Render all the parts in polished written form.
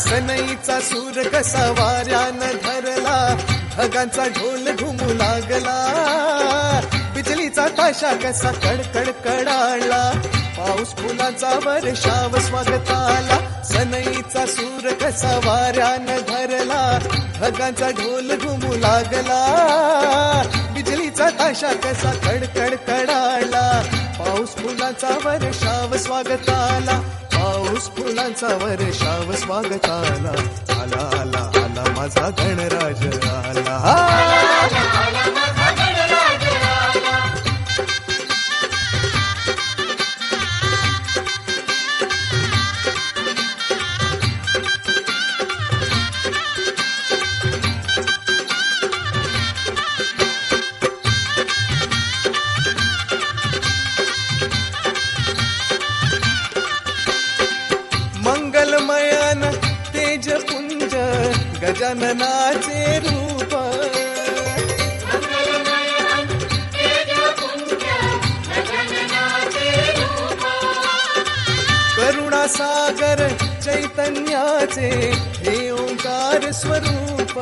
सनईचा सूर कसा वाऱ्यानं धरला, ढगांचा ढोल घुमू लागला, बिजलीचा ताशा कसा कडकड कडाळला, पाऊस फुलाचा वर्षाव स्वागताला. सनईचा सूर कसा वाऱ्यानं धरला, ढगांचा ढोल घुमू लागला, बिजलीचा ताशा कसा कडकड कडाळला, पाऊस फुलाचा वर्षाव स्वागताला, पाऊस फुलांचा वर्षाव स्वागताला. आला आला आला माझा गणराज आला. मंगलमयन तेजपुंज गजाननाचे रूप, करुणासागर चैतन्याचे हे ओंकार स्वरूप,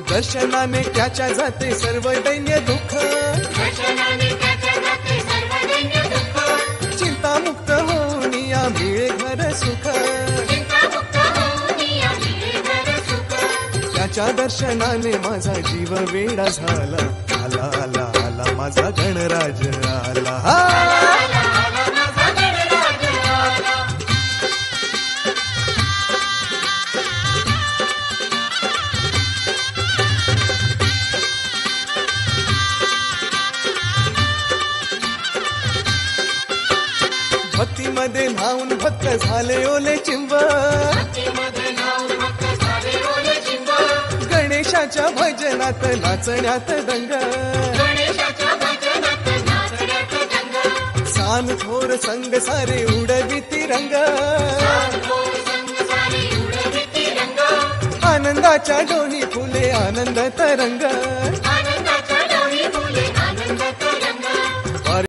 दर्शनाने त्याच्या जाते सर्व दैन्य दुःख, चिंतामुक्त होऊन या मिळे घर सुख, त्याच्या दर्शनाने माझा जीव वेडा झाला. आला आला आला माझा गणराज आला. भक्तीमध्ये न्हाऊन भक्त झाले ओले चिंब, गणेशाच्या भजनात नाचण्यात दंग, सान थोर संग सारे उडविती रंग, आनंदाच्या डोही फुले आनंद तरंग.